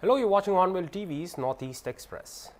Hello, you're watching HornbillTV's Northeast Express.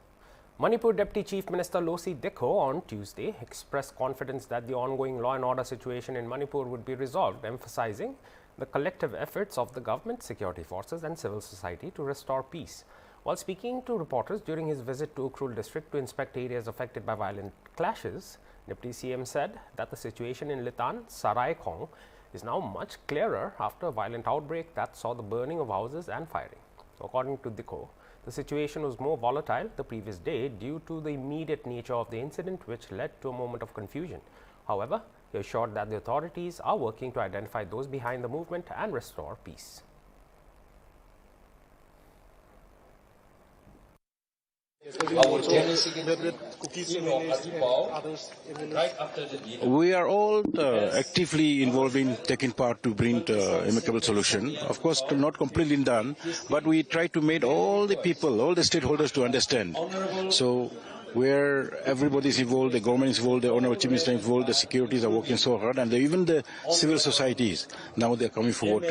Manipur Deputy Chief Minister Losi Dikho on Tuesday expressed confidence that the ongoing law and order situation in Manipur would be resolved, emphasizing the collective efforts of the government, security forces and civil society to restore peace. While speaking to reporters during his visit to Ukhrul district to inspect areas affected by violent clashes, Deputy CM said that the situation in Litan, Saraikong is now much clearer after a violent outbreak that saw the burning of houses and firing. According to Dikho, the situation was more volatile the previous day due to the immediate nature of the incident, which led to a moment of confusion. However, he assured that the authorities are working to identify those behind the movement and restore peace. We are all actively involved in taking part to bring amicable solution. Of course, not completely done, but we try to make all the people, all the stakeholders to understand. So where everybody is involved, the government is involved, the Honorable Chief Minister is involved, the securities are working so hard, and even the civil societies, now they are coming forward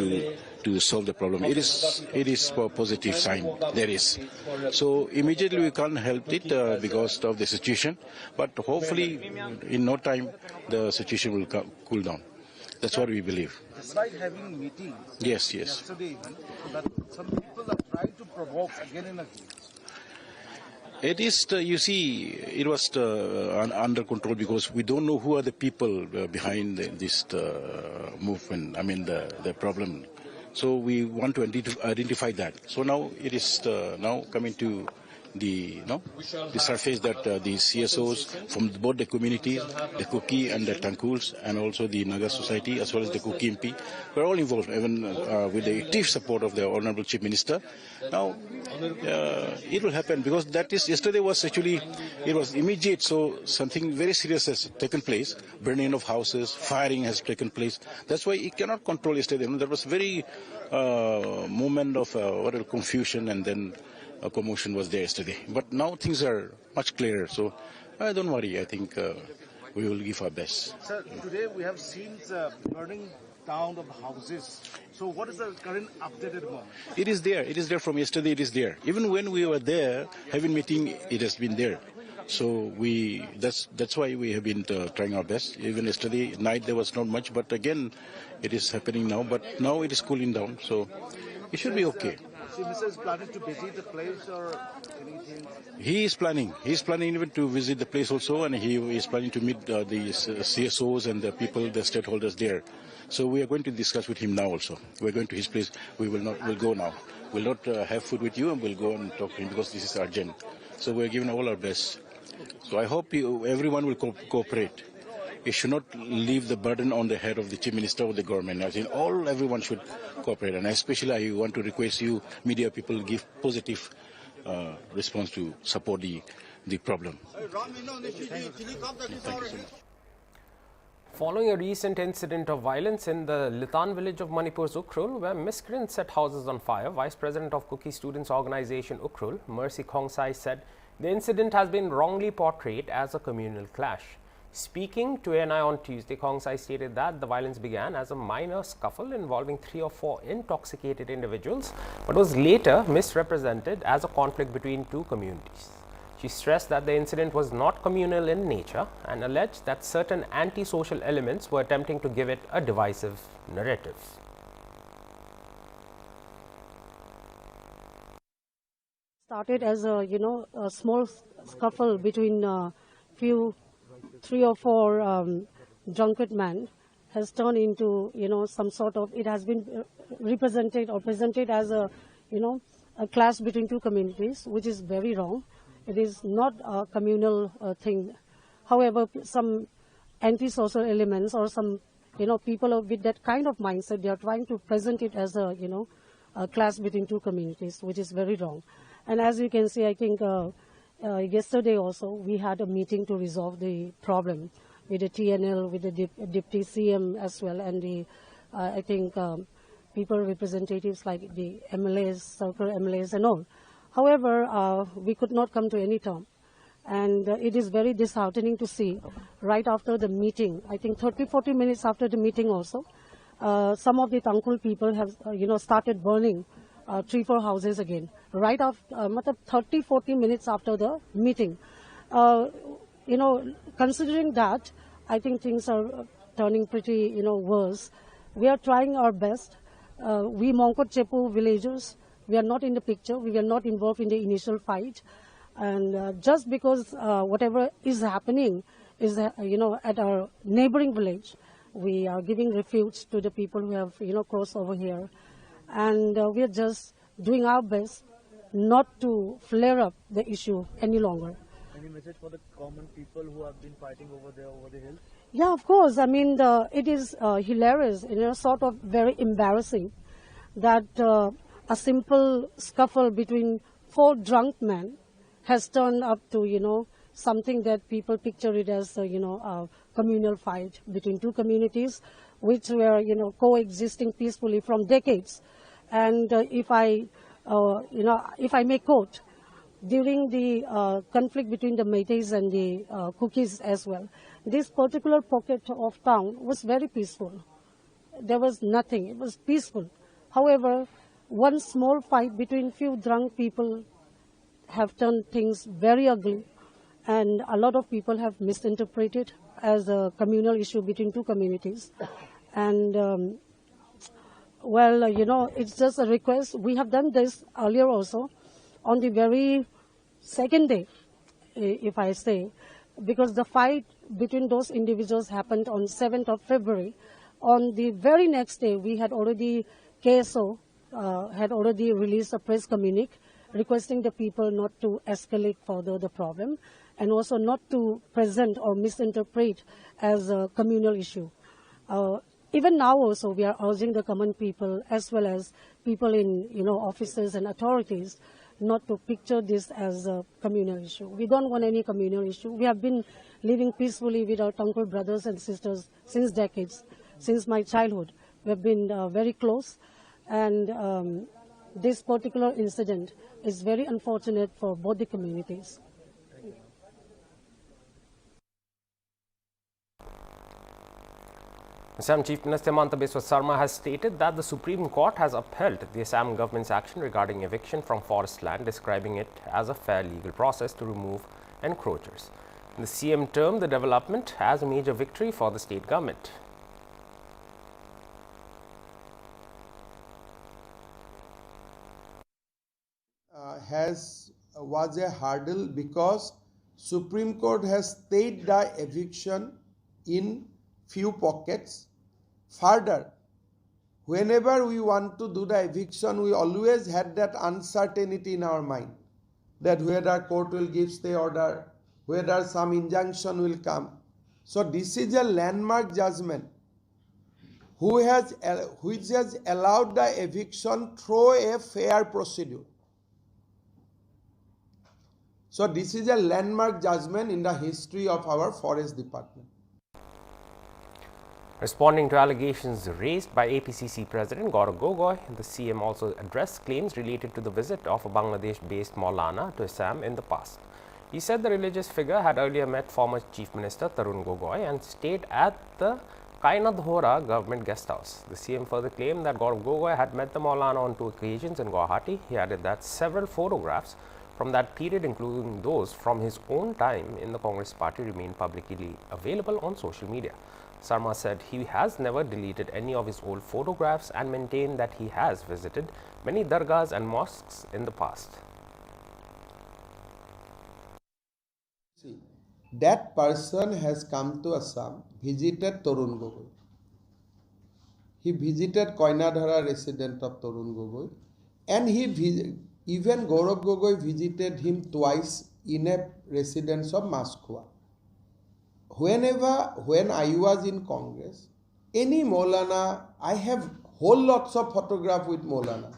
to solve the problem. It is a positive sign, there is. So immediately we can't help it because of the situation, but hopefully in no time the situation will cool down. That's what we believe. Despite having meetings yesterday, that some people are trying to provoke again and again. It is, you see, it was under control because we don't know who are the people behind this movement, I mean the problem. So we want to identify that. So now it is now coming to the surface that the CSOs from both the communities, the Kuki and the Tankuls, and also the Naga society as well as the Kuki MP, we're all involved, even with the active support of the Honorable Chief Minister. Now it will happen because that is yesterday was actually it was immediate. So something very serious has taken place, burning of houses, firing has taken place. That's why it cannot control yesterday. There was very moment of confusion and then. A commotion was there yesterday, but now things are much clearer. So don't worry. I think we will give our best. Sir, today we have seen the burning down of houses. So what is the current updated moment? It is there. It is there from yesterday. It is there. Even when we were there having meeting, it has been there. So that's why we have been trying our best. Even yesterday night there was not much, but again it is happening now. But now it is cooling down, so it should be okay. So Mr. is planning to visit the place or anything? He is planning. He is planning even to visit the place also, and he is planning to meet the CSOs and the people, the stakeholders there. So we are going to discuss with him now also. We are going to his place. We'll go now. We'll not have food with you, and we'll go and talk to him because this is urgent. So we are giving all our best. So I hope everyone will cooperate. It should not leave the burden on the head of the Chief Minister or the government. I think everyone should cooperate, and especially I want to request you, media people, give positive response to support the problem. Following a recent incident of violence in the Litan village of Manipur's Ukhrul, where miscreants set houses on fire, Vice President of Kuki Students Organization Ukhrul, Mercy Khongsai, said the incident has been wrongly portrayed as a communal clash. Speaking to ANI on Tuesday, Khongsai stated that the violence began as a minor scuffle involving 3 or 4 intoxicated individuals, but was later misrepresented as a conflict between two communities. She stressed that the incident was not communal in nature and alleged that certain anti-social elements were attempting to give it a divisive narrative. Started as a small scuffle between few 3 or 4 drunkard men has turned into some sort of, it has been represented or presented as a a clash between two communities, which is very wrong. It is not a communal thing. However, some anti-social elements or some people with that kind of mindset, they are trying to present it as a a clash between two communities, which is very wrong. And as you can see, I think yesterday also we had a meeting to resolve the problem with the TNL, with the Deputy CM as well, and the I think people representatives like the MLAs, circle MLAs and all. However, we could not come to any term, and it is very disheartening to see right after the meeting, I think 30-40 minutes after the meeting also, some of the Tangkhul people have started burning 3-4 houses again, right after 30-40 minutes after the meeting. Considering that, I think things are turning pretty, worse. We are trying our best. We Mongkot Chepu villagers, we are not in the picture. We were not involved in the initial fight. And just because whatever is happening is, at our neighboring village, we are giving refuge to the people who have, crossed over here. And we are just doing our best not to flare up the issue any longer. Any message for the common people who have been fighting over there, over the hill? Yeah, of course. I mean, it is hilarious, sort of very embarrassing that a simple scuffle between 4 drunk men has turned up to, something that people picture it as, a communal fight between 2 communities, which were, coexisting peacefully from decades. And if I may quote, during the conflict between the Métis and the Kukis as well, this particular pocket of town was very peaceful. There was nothing. It was peaceful. However, one small fight between few drunk people have turned things very ugly, and a lot of people have misinterpreted as a communal issue between 2 communities. And it's just a request. We have done this earlier also on the very second day, if I say, because the fight between those individuals happened on 7th of February. On the very next day, we had already, KSO had already released a press communique requesting the people not to escalate further the problem and also not to present or misinterpret as a communal issue. Even now also, we are urging the common people as well as people in, offices and authorities not to picture this as a communal issue. We don't want any communal issue. We have been living peacefully with our Tangkol brothers and sisters since decades, since my childhood. We have been very close, and this particular incident is very unfortunate for both the communities. Assam Chief Minister Himanta Biswa Sarma has stated that the Supreme Court has upheld the Assam government's action regarding eviction from forest land, describing it as a fair legal process to remove encroachers. In the CM term, the development as a major victory for the state government. Was a hurdle because Supreme Court has stayed the eviction in few pockets. Further, whenever we want to do the eviction, we always had that uncertainty in our mind that whether court will give stay order, whether some injunction will come. So this is a landmark judgment which has allowed the eviction through a fair procedure. So this is a landmark judgment in the history of our forest department. Responding to allegations raised by APCC President Gaurav Gogoi, the CM also addressed claims related to the visit of a Bangladesh-based Maulana to Assam in the past. He said the religious figure had earlier met former Chief Minister Tarun Gogoi and stayed at the Kainadhora government guest house. The CM further claimed that Gaurav Gogoi had met the Maulana on 2 occasions in Guwahati. He added that several photographs from that period, including those from his own time in the Congress party, remain publicly available on social media. Sarma said he has never deleted any of his old photographs and maintained that he has visited many dargahs and mosques in the past. See, that person has come to Assam, visited Tarun Gogoi. He visited Koinadhara resident of Tarun Gogoi, and even Gaurav Gogoi visited him twice in a residence of Maskua. When I was in Congress, any Maulana, I have whole lots of photographs with Maulanas.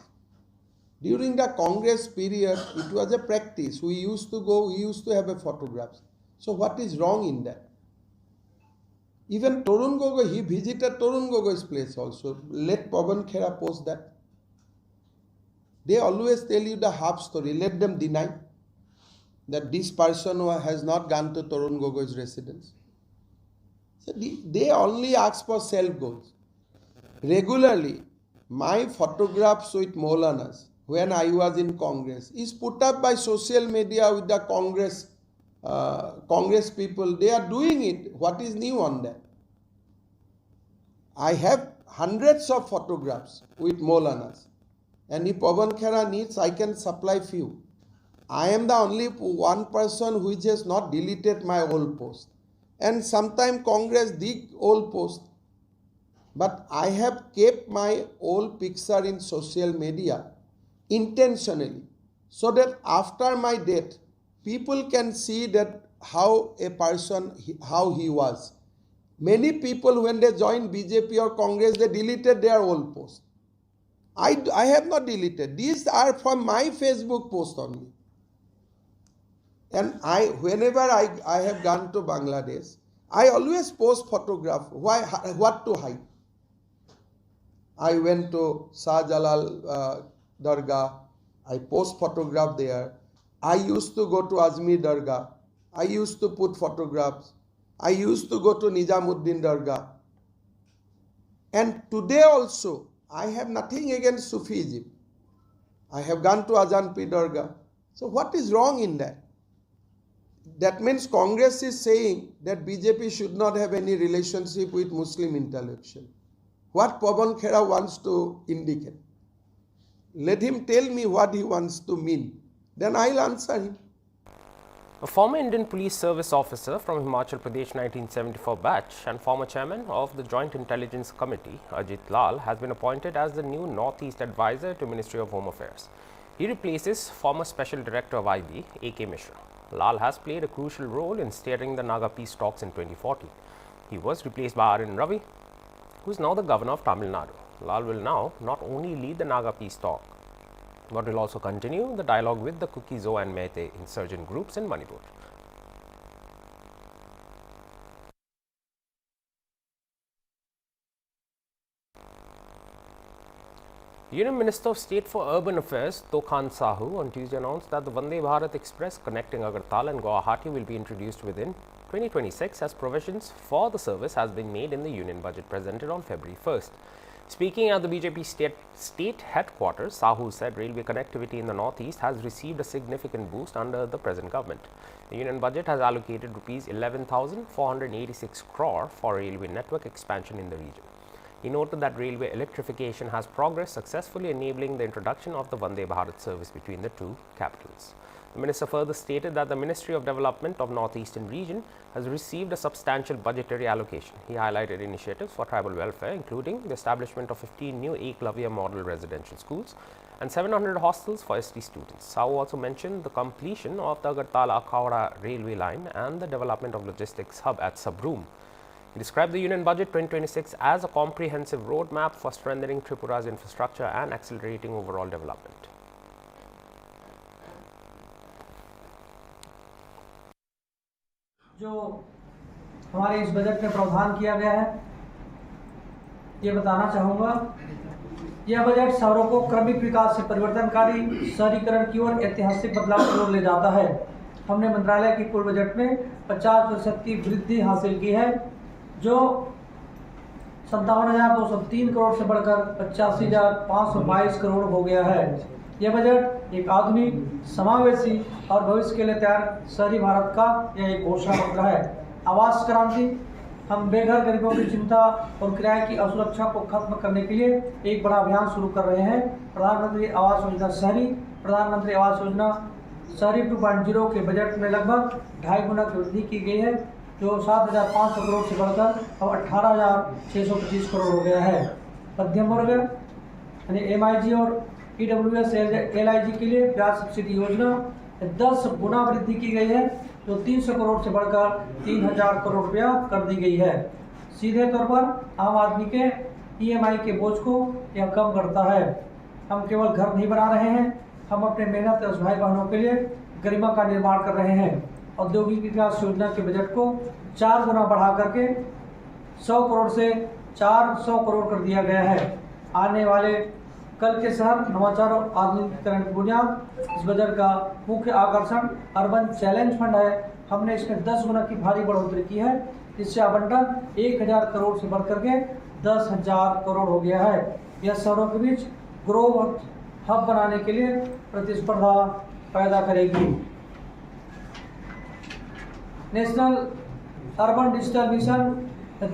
During the Congress period, it was a practice. We used to have a photographs. So what is wrong in that? Even Tarun Gogoi, he visited Tarun Gogoi's place also. Let Pavan Khera post that. They always tell you the half story. Let them deny that this person has not gone to Tarun Gogoi's residence. So they only ask for self goals. Regularly, my photographs with Maulanas when I was in Congress is put up by social media with the Congress people. They are doing it. What is new on that? I have hundreds of photographs with Maulanas. And if Pawan Khera needs, I can supply few. I am the only one person which has not deleted my old post. And sometimes Congress dig old post. But I have kept my old picture in social media intentionally, so that after my death, people can see that how a person, how he was. Many people, when they joined BJP or Congress, they deleted their old post. I have not deleted. These are from my Facebook post only. And whenever I have gone to Bangladesh, I always post photograph. Why? What to hide? I went to Shah Jalal Dargah. I post photograph there. I used to go to Ajmer Dargah. I used to put photographs. I used to go to Nizamuddin Dargah. And today also, I have nothing against Sufism. I have gone to Ajanpi Dargah. So what is wrong in that? That means Congress is saying that BJP should not have any relationship with Muslim intellectual. What Pawan Khera wants to indicate. Let him tell me what he wants to mean. Then I'll answer him. A former Indian Police Service officer from Himachal Pradesh 1974 batch and former chairman of the Joint Intelligence Committee, Ajit Lal, has been appointed as the new Northeast Advisor to Ministry of Home Affairs. He replaces former Special Director of IB, A.K. Mishra. Lal has played a crucial role in steering the Naga peace talks in 2014. He was replaced by R.N. Ravi, who is now the Governor of Tamil Nadu. Lal will now not only lead the Naga peace talk, but will also continue the dialogue with the Kuki-Zo and Meitei insurgent groups in Manipur. Union Minister of State for Urban Affairs Tokhan Sahu on Tuesday announced that the Vande Bharat Express connecting Agartala and Guwahati will be introduced within 2026 as provisions for the service has been made in the Union budget presented on February 1st. Speaking at the BJP state headquarters, Sahu said railway connectivity in the northeast has received a significant boost under the present government. The Union budget has allocated Rs 11,486 crore for railway network expansion in the region. He noted that railway electrification has progressed successfully, enabling the introduction of the Vande Bharat service between the two capitals. The minister further stated that the Ministry of Development of Northeastern Region has received a substantial budgetary allocation. He highlighted initiatives for tribal welfare, including the establishment of 15 new Eklavya model residential schools and 700 hostels for ST students. Sahu also mentioned the completion of the Agartala-Akhawra railway line and the development of logistics hub at Sabroom. He described the Union Budget 2026 as a comprehensive roadmap for strengthening Tripura's infrastructure and accelerating overall development. जो हमारे इस budget में प्रावधान किया गया है, ये बताना चाहूँगा। यह बजट शहरों को क्रमिक विकास से परिवर्तनकारी शहरीकरण की ओर ऐतिहासिक बदलाव की ओर ले जाता है। हमने मंत्रालय की पूर्व बजट में 50% की वृद्धि हासिल की है, जो 57,203 करोड़ से बढ़कर 85,522 करोड़ हो गया है। यह बजट एक आधुनिक, समावेशी और भविष्य के लिए तैयार शहरी भारत का यह एक घोषणा पत्र है। आवास क्रांति, हम बेघर गरीबों की चिंता और किराए की असुरक्षा को खत्म करने के लिए एक बड़ा अभियान शुरू कर रहे हैं। प्रधानमंत्री आवास योजना शहरी, प्रधानमंत्री आवास योजना शहरी 2.0 के बजट में लगभग 2.5 गुना की वृद्धि की गई है, जो 7,500 करोड़ से बढ़कर अब 18,625 करोड़ हो गया है। मध्यम वर्ग यानी MIG और EWS LIG के लिए ब्याज सब्सिडी योजना 10 गुना वृद्धि की गई है, जो 300 करोड़ से बढ़कर 3,000 करोड़ रुपया कर दी गई है। सीधे तौर पर आम आदमी के EMI के बोझ को यह कम करता है। हम केवल घर नहीं बना रहे हैं, हम अपने मेहनत भाई बहनों के लिए गरिमा का निर्माण कर रहे हैं। औद्योगिक विकास योजना के बजट को 4 गुना बढ़ा करके 100 करोड़ से 400 करोड़ कर दिया गया है। आने वाले कल के शहर नवाचार और आधुनिकीकरण की बुनियाद इस बजट का मुख्य आकर्षण अर्बन चैलेंज फंड है। हमने इसमें 10 गुना की भारी बढ़ोतरी की है, जिससे आवंटन 1,000 करोड़ से बढ़कर के 10,000 करोड़ हो गया है। यह शहरों के बीच ग्रोथ हब बनाने के लिए प्रतिस्पर्धा पैदा करेगी। National urban digital mission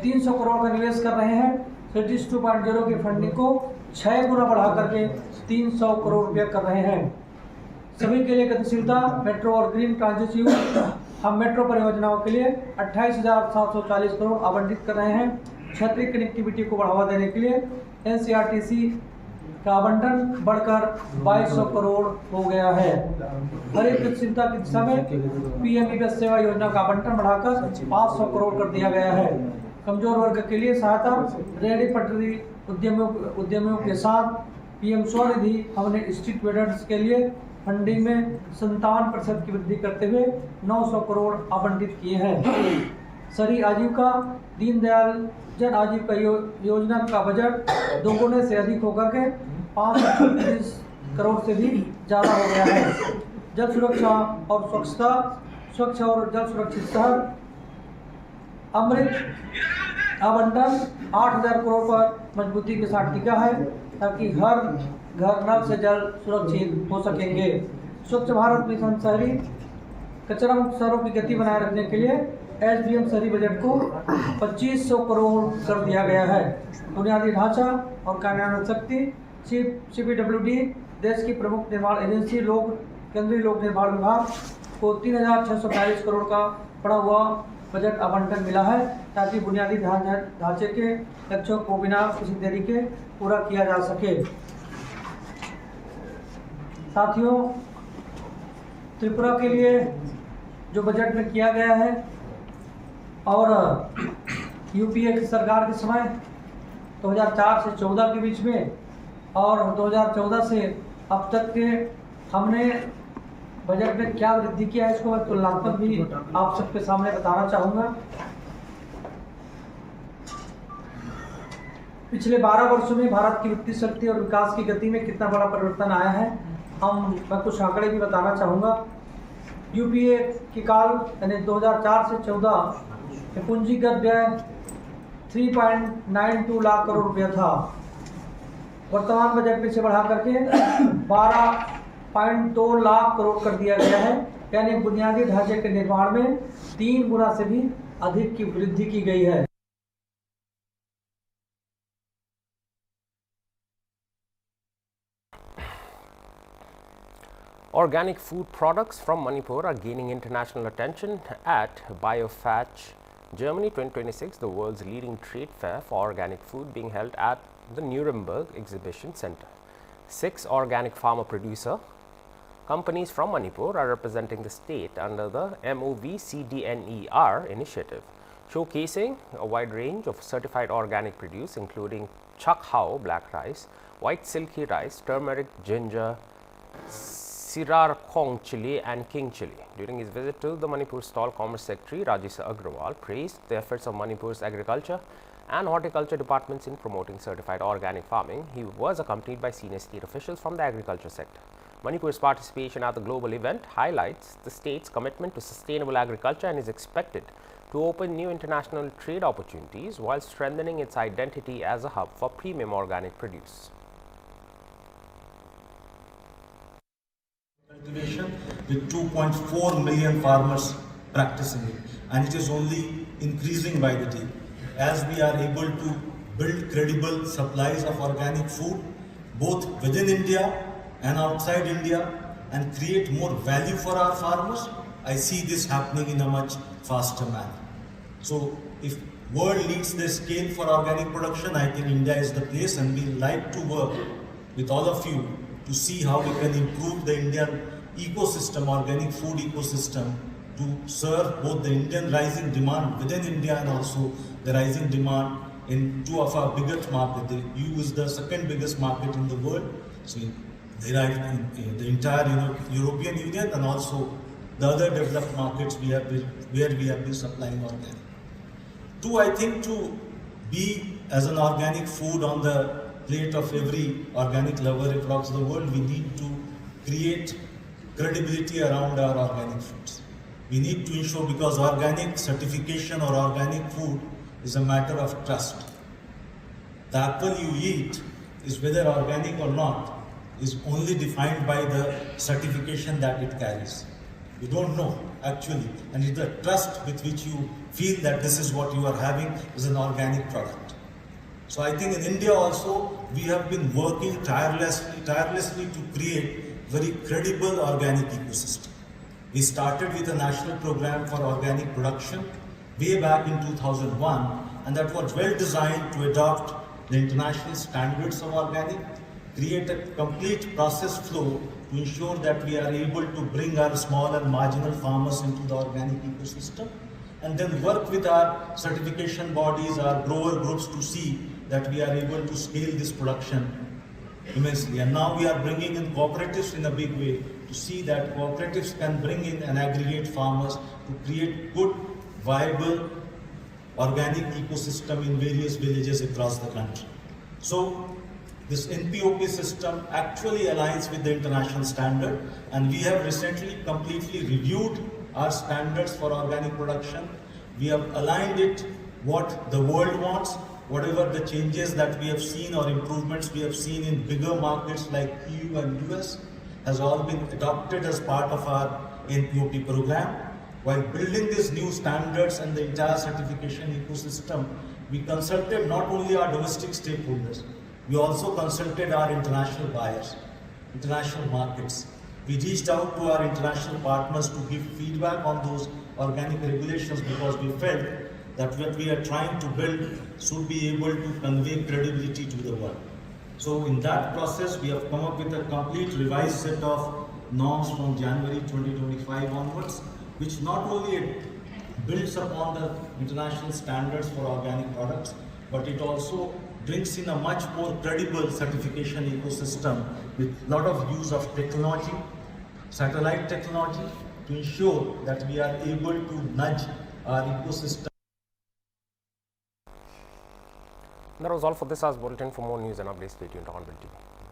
300 crore का निवेश कर रहे हैं। सिटीज 2.0 की फंडिंग को 6 गुना बढ़ा करके 300 करोड़ रुपया कर रहे हैं। सभी के लिए गतिशीलता, मेट्रो और ग्रीन ट्रांजिट यूज। हम मेट्रो परियोजनाओं के लिए 28,740 करोड़ आवंटित कर रहे हैं। क्षेत्रीय कनेक्टिविटी को बढ़ावा देने के लिए NCRTC का आवंटन बढ़कर 2200 करोड़ हो गया है। हरित गतिशीलता की दिशा में PM सेवा योजना का आवंटन बढ़ाकर 500 करोड़ कर दिया गया है। कमजोर वर्ग के लिए सहायता, रेहड़ी पटरी उद्यमियों के साथ PM स्वनिधि हमने स्ट्रीट वेंडर्स के लिए फंडिंग में 57% की वृद्धि करते हुए 900 करोड़ आवंटित किए हैं। शहरी आजीविका, दीनदयाल जन आजीविका योजना का बजट दोगुने से अधिक होकर के 530 करोड़ से भी ज़्यादा हो गया है। जल सुरक्षा और स्वच्छता, स्वच्छ और जल सुरक्षित शहर, अमृत आवंटन 8000 करोड़ पर मजबूती के साथ टिका है ताकि हर घर नल से जल सुरक्षित हो सकेंगे। स्वच्छ भारत मिशन शहरी, कचरा मुक्त शहरों की गति बनाए रखने के लिए SBM शहरी बजट को 2500 करोड़ कर दिया गया है। बुनियादी ढांचा और कार्यान्वयन शक्ति, CPWD देश की प्रमुख निर्माण एजेंसी केंद्रीय लोक निर्माण विभाग को 3642 करोड़ का बढ़ा हुआ बजट आवंटन मिला है ताकि बुनियादी ढांचे के लक्ष्यों को बिना किसी देरी के पूरा किया जा सके। साथियों, त्रिपुरा के लिए जो बजट में किया गया है और UPA की सरकार के समय 2004 से 14 के बीच में और 2014 से अब तक के हमने बजट में क्या वृद्धि किया है, इसको मैं तुलनात्मक भी आप सबके सामने बताना चाहूँगा। पिछले 12 वर्षों में भारत की वित्तीय शक्ति और विकास की गति में कितना बड़ा परिवर्तन आया है, मैं कुछ आंकड़े भी बताना चाहूँगा। UPA के काल यानी 2004 से 14 में पूंजीगत व्यय 3.92 लाख करोड़ रुपया था। वर्तमान बजट में से बढ़ा करके 12.2 लाख करोड़ कर दिया गया है, यानी बुनियादी ढांचे के निर्माण में 3 गुना से भी अधिक की वृद्धि की गई है। Organic food products from Manipur are gaining international attention at BioFetch Germany 2026, the world's leading trade fair for organic food, being held at the Nuremberg Exhibition Center. 6 organic farmer producer companies from Manipur are representing the state under the MOVCDNER initiative, showcasing a wide range of certified organic produce including chakhao black rice, white silky rice, turmeric, ginger, Sirar Khong chili and king chili. During his visit to the Manipur stall, Commerce Secretary Rajesh Agrawal praised the efforts of Manipur's agriculture and horticulture departments in promoting certified organic farming. He was accompanied by senior state officials from the agriculture sector. Manipur's participation at the global event highlights the state's commitment to sustainable agriculture and is expected to open new international trade opportunities while strengthening its identity as a hub for premium organic produce. Cultivation with 2.4 million farmers practicing it, and it is only increasing by the day. As we are able to build credible supplies of organic food both within India and outside India and create more value for our farmers, I see this happening in a much faster manner. So if world leads the scale for organic production, I think India is the place, and we like to work with all of you to see how we can improve the Indian ecosystem, organic food ecosystem, to serve both the Indian rising demand within India and also the rising demand in 2 of our biggest markets. The EU is the second biggest market in the world. So there are the entire European Union and also the other developed markets where we have been supplying organic. 2, I think to be as an organic food on the plate of every organic lover across the world, we need to create credibility around our organic foods. We need to ensure, because organic certification or organic food is a matter of trust. The apple you eat is whether organic or not, is only defined by the certification that it carries. You don't know actually, and it's the trust with which you feel that this is what you are having is an organic product. So I think in India also we have been working tirelessly to create very credible organic ecosystem. We started with a national program for organic production way back in 2001, and that was well designed to adopt the international standards of organic, create a complete process flow to ensure that we are able to bring our small and marginal farmers into the organic ecosystem, and then work with our certification bodies, our grower groups to see that we are able to scale this production immensely. And now we are bringing in cooperatives in a big way to see that cooperatives can bring in and aggregate farmers to create good, viable, organic ecosystem in various villages across the country. So this NPOP system actually aligns with the international standard, and we have recently completely reviewed our standards for organic production. We have aligned it what the world wants, whatever the changes that we have seen or improvements we have seen in bigger markets like EU and US has all been adopted as part of our NPOP program. While building these new standards and the entire certification ecosystem, we consulted not only our domestic stakeholders, we also consulted our international buyers, international markets. We reached out to our international partners to give feedback on those organic regulations because we felt that what we are trying to build should be able to convey credibility to the world. So in that process, we have come up with a complete revised set of norms from January 2025 onwards, which not only builds upon the international standards for organic products, but it also brings in a much more credible certification ecosystem with a lot of use of technology, satellite technology, to ensure that we are able to nudge our ecosystem. That was all for this hour's bulletin. For more news and updates, stay tuned to Hornbill TV.